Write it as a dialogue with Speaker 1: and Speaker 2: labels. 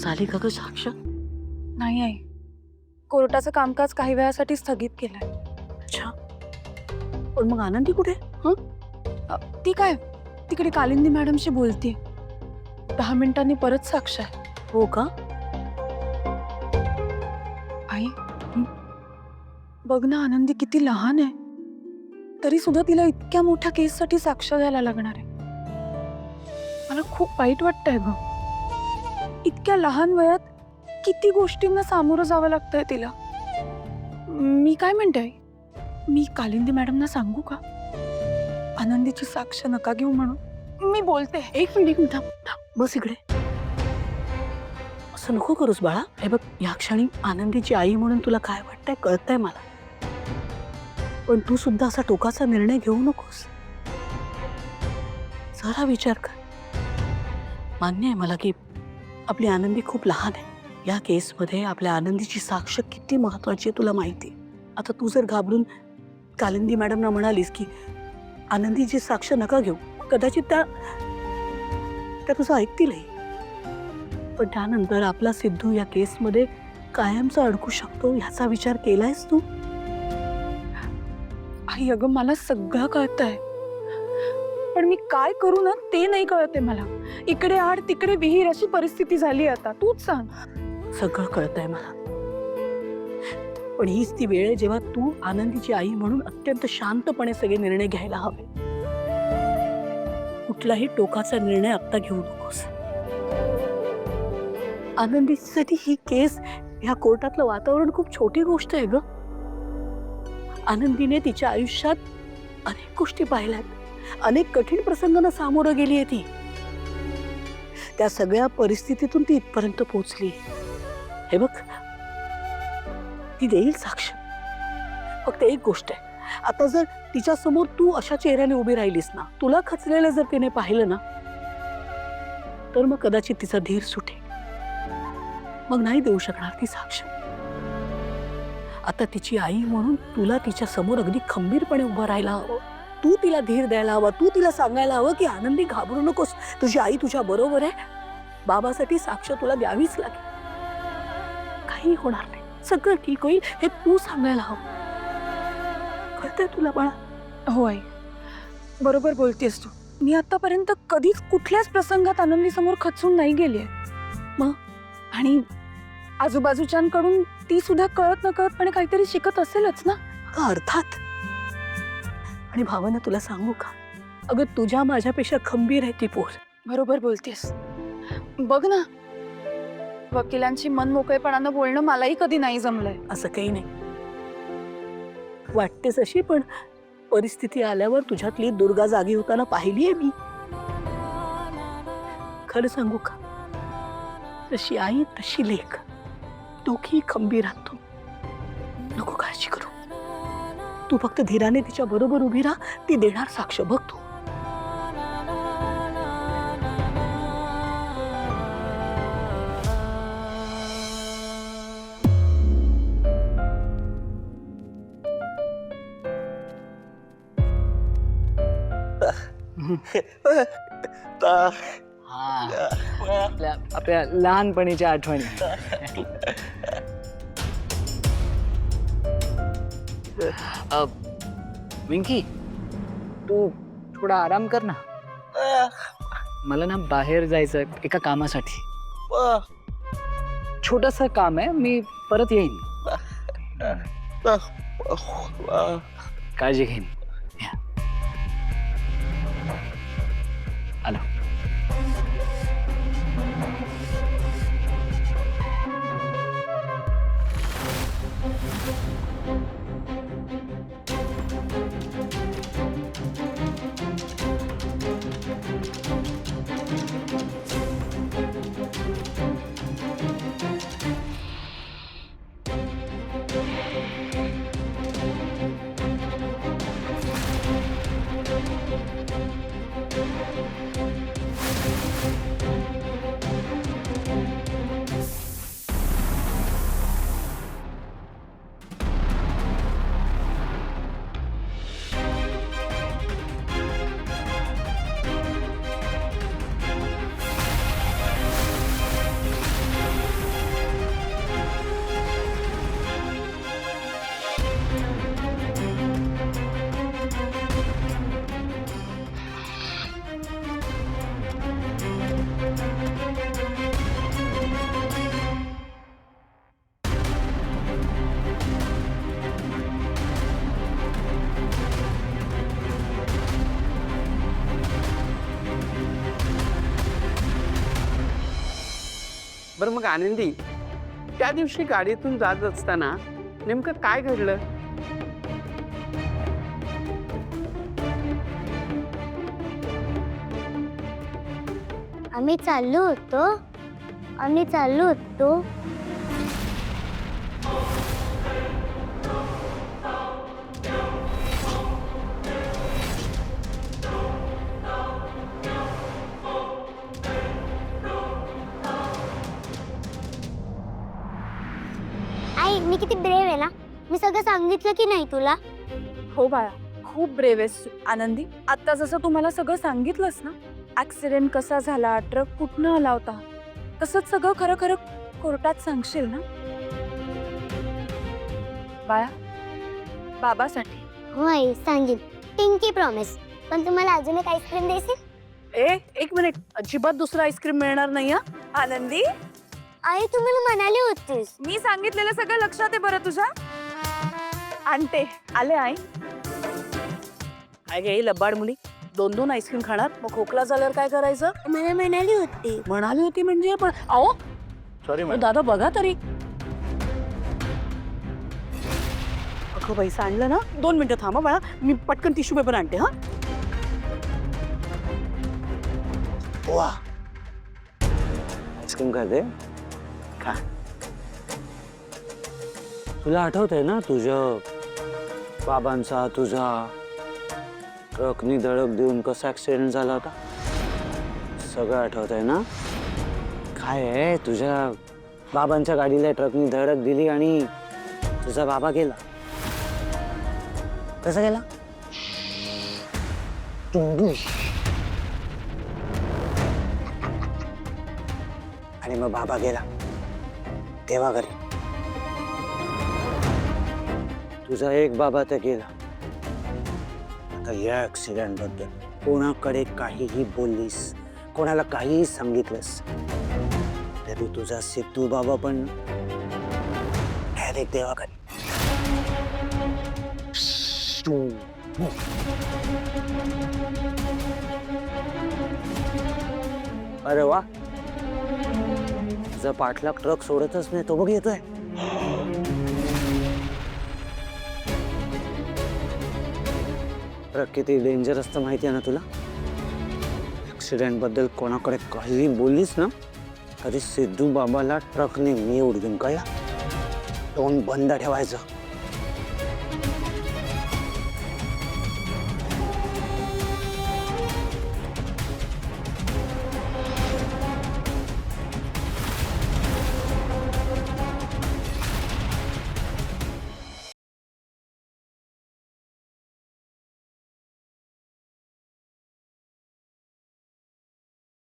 Speaker 1: झाली का ग साक्ष?
Speaker 2: नाही आई, कोर्टाचं कामकाज काही वेळासाठी स्थगित केलंय.
Speaker 1: अच्छा, पण मग आनंदी कुठे?
Speaker 2: ती काय तिकडे कालिंदी मॅडमशी बोलतीये. 10 मिनिटांनी परत साक्ष आहे.
Speaker 1: हो का?
Speaker 2: आई, बघ ना, आनंदी किती लहान आहे, तरी सुद्धा तिला इतक्या मोठ्या केससाठी साक्ष द्यायला लागणार आहे. मला खूप वाईट वाटतंय ग. इतक्या लहान वयात किती गोष्टींना सामोरं जावं लागतंय तिला. मी काय म्हणते आई, मी कालिंदी मॅडमना सांगू का आनंदीची साक्ष नका घेऊ म्हणून? मी बोलते.
Speaker 1: एक मिनिट थांब थांब, बस इकडे. असं नको करूस बाळा. हे बघ, या क्षणी आनंदीची आई म्हणून तुला काय वाटतंय कळतंय मला, पण तू सुद्धा असा टोकाचा निर्णय घेऊ नकोस. जरा विचार कर. मान्य आहे मला की आपली आनंदी खूप लहान आहे. या केसमध्ये आपल्या आनंदीची साक्ष किती महत्वाची आहे तुला माहिती आहे. आता तू जर घाबरून कालिंदी मॅडमना म्हणालीस की आनंदीची साक्ष नका घेऊ, कदाचित त्या तुझं ऐकतीलही, पण त्यानंतर आपला सिद्धू या केसमध्ये कायमचा अडकू शकतो ह्याचा विचार केलायस तू?
Speaker 2: आई अगं, मला सगळं कळतंय, पण मी काय करू ना ते नाही कळते मला. इकडे आड तिकडे विहीर अशी परिस्थिती झाली. आता तूच सांग.
Speaker 1: सगळं कळतंय मला, पण हीच ती वेळ आहे जेव्हा तू आनंदीची आई म्हणून अत्यंत शांतपणे सगळे निर्णय घ्यायला हवे. कुठलाही टोकाचा निर्णय आत्ता घेऊ नकोस. आनंदीसाठी ही केस, ह्या कोर्टातलं वातावरण खूप छोटी गोष्ट आहे ग. आनंदीने तिच्या आयुष्यात अनेक गोष्टी पाहिल्यात, अनेक कठीण प्रसंगांना सामोरं गेली आहे ती. त्या सगळ्या परिस्थितीतून ती इथपर्यंत पोहोचली. हे बघ, ती देईल साक्ष. फक्त एक गोष्ट आहे, आता जर तिच्या समोर तू अशा चेहऱ्याने उभी राहिलीस ना, तुला खचलेलं जर तिने पाहिलं ना, तर मग कदाचित तिचा धीर सुटेल. मग नाही देऊ शकणार ती साक्ष. आता तिची आई म्हणून तुला तिच्या समोर अगदी खंबीरपणे उभं राहायला हवं. तू तिला धीर द्यायला हवा. तू तिला सांगायला हवं की आनंदी घाबरू नकोस, तुझी आई तुझ्या बरोबर आहे. बाबासाठी साक्ष तुला द्यावीच लागेल. काही होणार नाही, सगळं ठीक होईल हे तू सांगायला हवं. कळतंय तुला बाळा?
Speaker 2: हो आई, बरोबर बोलतेस तू. मी आतापर्यंत कधीच कुठल्याच प्रसंगात आनंदी समोर खचून नाही गेलीये. मग आणि आजूबाजूच्यांकडून ती सुद्धा कळत नकळतपणे काहीतरी शिकत असेलच ना.
Speaker 1: अर्थात. आणि भावना, तुला सांगू का, अगं तुझ्या माझ्यापेक्षा खंबीर आहे ती पोर.
Speaker 2: बरोबर बोलतेस. बघ ना, वकिलांची मनमोकळेपणानं बोलणं मलाही कधी नाही जमलंय.
Speaker 1: असं काही नाही, वाटतेस अशी, पण परिस्थिती आल्यावर तुझ्यातली दुर्गा जागी होताना पाहिलीये मी. खरं सांगू का, जशी आई तशी लेक, दोघी खंबीर आहात तू. नको काळजी करू. तू फक्त धीराने तिच्या बरोबर उभी राहा. ती देणार साक्ष, बघ तू.
Speaker 3: आपल्या लहानपणीच्या आठवणी. विंकी, तू थोडा आराम कर ना. मला ना बाहेर जायचं एका कामासाठी. छोटंसं काम आहे, मी परत येईन. काळजी घेईन. आलो.
Speaker 4: बरं मग आनंदी, त्या दिवशी गाडीतून जात असताना नेमकं काय घडलं?
Speaker 5: आम्ही चाललो होतो आई, मी किती ब्रेव आहे ना. मी सगळं सांगितलं की नाही तुला?
Speaker 2: हो बाळा, खूप ब्रेव आहेस आनंदी. आता जसं तुम्हाला सगळं सांगितलंस ना, ऍक्सिडेंट कसा झाला, ट्रक कुठनं आला होता, तसंच सगळं खरं खरं कोर्टात सांगशील ना बाळा? बाबासाठी.
Speaker 5: हो आई, सांगेन. Pinky promise. पण तुम्हाला अजून एक आईस्क्रीम द्यायची?
Speaker 1: एक मिनिट, अजिबात दुसरा आईस्क्रीम मिळणार नाही हा.
Speaker 2: आनंदी,
Speaker 5: आई, तुम्हाला म्हणाली होतीस.
Speaker 2: मी सांगितलेलं सगळं लक्षात आहे बरं तुझ्या? आणते, आले आई.
Speaker 1: काय गे लबाड मुली, 2-2 आईस्क्रीम खाणार, मग खोकला झाल्यावर काय करायचं?
Speaker 5: मला म्हणाली होती.
Speaker 1: म्हणाली होती म्हणजे? पण अहो
Speaker 4: सॉरी
Speaker 1: दादा बघा तरी. अगं बाई, सांडलं ना. 2 मिनिटं थांबा बाळा, मी पटकन टिश्यू पेपर आणते. हा
Speaker 6: वा, आईस्क्रीम खाते खा. तुला आठवतंय ना तुझ्या बाबांचा तुझा ट्रकनी धडक देऊन कसा ऍक्सिडेंट झाला होता? सगळं आठवतंय ना? काय आहे, तुझ्या बाबांच्या गाडीला ट्रकनी धडक दिली आणि तुझा बाबा गेला. कसा गेला? आणि मग बाबा गेला तेव्हा घरी तुझा एक बाबा तर गेला. आता या ऍक्सिडेंट बद्दल कोणाकडे काहीही बोललीस, कोणाला काहीही सांगितलंस तरी तुझा सिद्धू बाबा पण डायरेक्ट देवाकडे. अरे वा, तुझा पाठलाग ट्रक सोडतच नाही, तो बघ येतोय. ट्रक किती डेंजर असतं माहिती आहे ना तुला? ऍक्सिडेंट बद्दल कोणाकडे काहीही बोललीस ना तरी सिद्धू बाबाला ट्रकने मी उडवीन. कळला? तोंड बंद ठेवायचं.